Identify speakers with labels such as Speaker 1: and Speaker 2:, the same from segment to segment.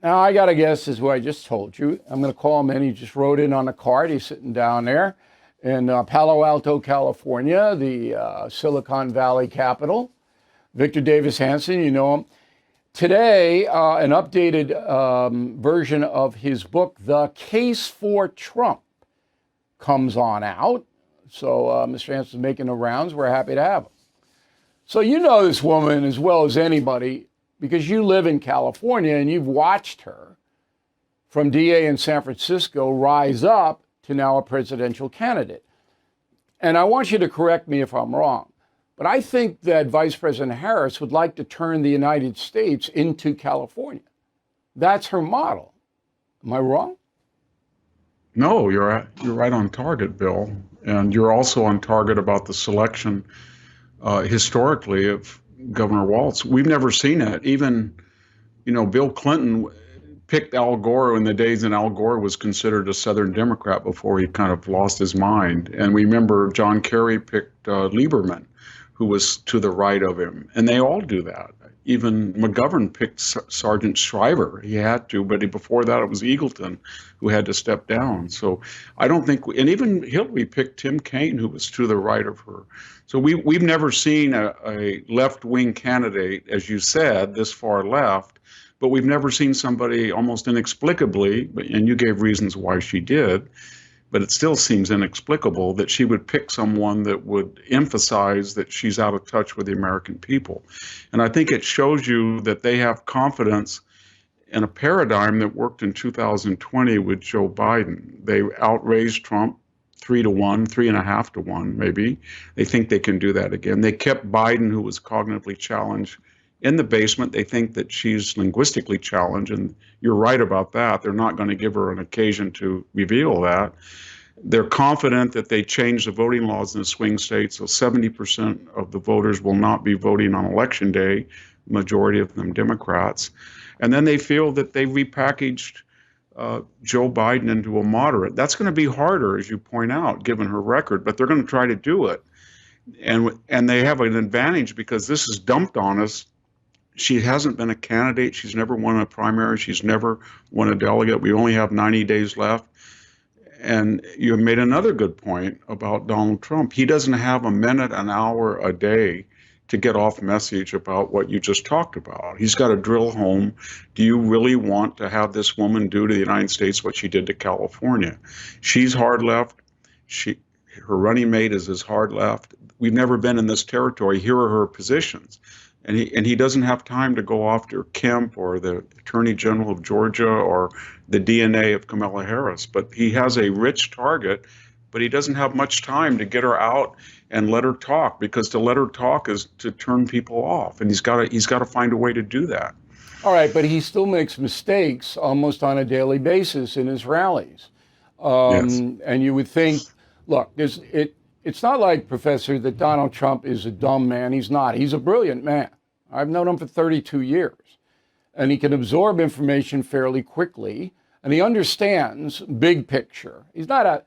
Speaker 1: Now, I got to guess is what I just told you. I'm going to call him in. He just wrote in on a card. He's sitting down there in Palo Alto, California, the Silicon Valley capital. Victor Davis Hanson, you know him. Today, an updated version of his book, The Case for Trump, comes on out. So Mr. Hanson's making the rounds. We're happy to have him. So you know this woman as well as anybody because you live in California and you've watched her from DA in San Francisco rise up to now a presidential candidate. And I want you to correct me if I'm wrong, but I think that Vice President Harris would like to turn the United States into California. That's her model. Am I wrong?
Speaker 2: No, you're right on target, Bill. And you're also on target about the selection historically of Governor Walz. We've never seen it. Even, Bill Clinton picked Al Gore in the days when Al Gore was considered a Southern Democrat before he kind of lost his mind. And we remember John Kerry picked Lieberman, who was to the right of him. And they all do that. Even McGovern picked Sergeant Shriver. He had to, but before that it was Eagleton who had to step down. So I don't think, and even Hillary picked Tim Kaine, who was to the right of her. So we've never seen a left-wing candidate, as you said, this far left, but we've never seen somebody almost inexplicably, and you gave reasons why she did, but it still seems inexplicable that she would pick someone that would emphasize that she's out of touch with the American people. And I think it shows you that they have confidence in a paradigm that worked in 2020 with Joe Biden. They outraised Trump 3-1, 3.5-1, maybe. They think they can do that again. They kept Biden, who was cognitively challenged, in the basement. They think that she's linguistically challenged, and you're right about that. They're not going to give her an occasion to reveal that. They're confident that they changed the voting laws in the swing states, so 70% of the voters will not be voting on Election Day, majority of them Democrats. And then they feel that they repackaged Joe Biden into a moderate. That's going to be harder, as you point out, given her record, but they're going to try to do it. And they have an advantage because this is dumped on us. She hasn't been a candidate. She's never won a primary. She's never won a delegate. We only have 90 days left. And you made another good point about Donald Trump. He doesn't have a minute, an hour, a day to get off message about what you just talked about. He's got to drill home. Do you really want to have this woman do to the United States what she did to California? She's hard left. Her running mate is as hard left. We've never been in this territory. Here are her positions. And he doesn't have time to go after Kemp or the Attorney General of Georgia or the DNA of Kamala Harris. But he has a rich target, but he doesn't have much time to get her out and let her talk, because to let her talk is to turn people off. And he's got to find a way to do that.
Speaker 1: All right, but he still makes mistakes almost on a daily basis in his rallies.
Speaker 2: Yes.
Speaker 1: And you would think, look, it's not like, Professor, that Donald Trump is a dumb man. He's not. He's a brilliant man. I've known him for 32 years. And he can absorb information fairly quickly. And he understands big picture. He's not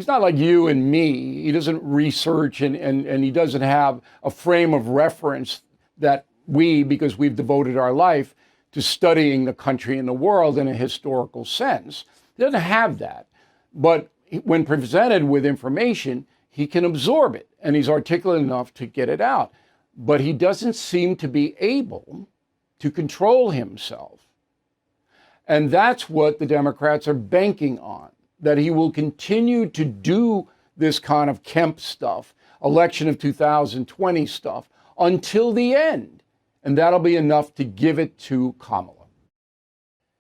Speaker 1: like you and me. He doesn't research and he doesn't have a frame of reference that because we've devoted our life to studying the country and the world in a historical sense. He doesn't have that. But when presented with information, he can absorb it, and he's articulate enough to get it out. But he doesn't seem to be able to control himself. And that's what the Democrats are banking on, that he will continue to do this kind of Kemp stuff, election of 2020 stuff, until the end. And that'll be enough to give it to Kamala.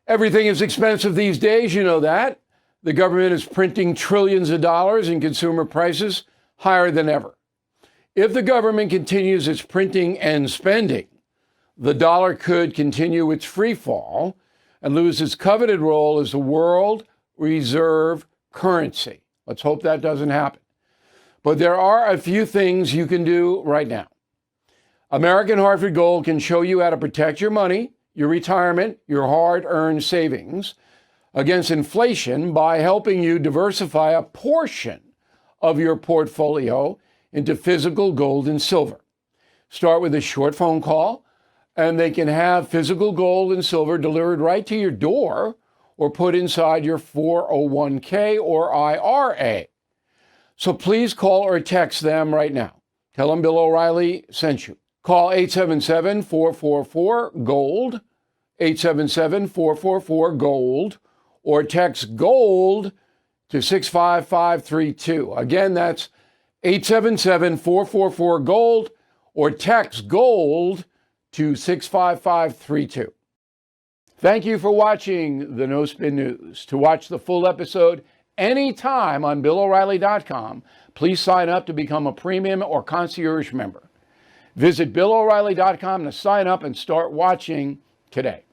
Speaker 1: Everything is expensive these days, you know that. The government is printing trillions of dollars and consumer prices higher than ever. If the government continues its printing and spending, the dollar could continue its free fall and lose its coveted role as the world reserve currency. Let's hope that doesn't happen. But there are a few things you can do right now. American Hartford Gold can show you how to protect your money, your retirement, your hard-earned savings against inflation by helping you diversify a portion of your portfolio into physical gold and silver. Start with a short phone call and they can have physical gold and silver delivered right to your door or put inside your 401k or IRA. So please call or text them right now. Tell them Bill O'Reilly sent you. Call 877-444-GOLD, 877-444-GOLD, or text GOLD to 65532. Again, that's 877-444-GOLD, or text GOLD to 65532. Thank you for watching the No Spin News. To watch the full episode anytime on BillO'Reilly.com, please sign up to become a premium or concierge member. Visit BillO'Reilly.com to sign up and start watching today.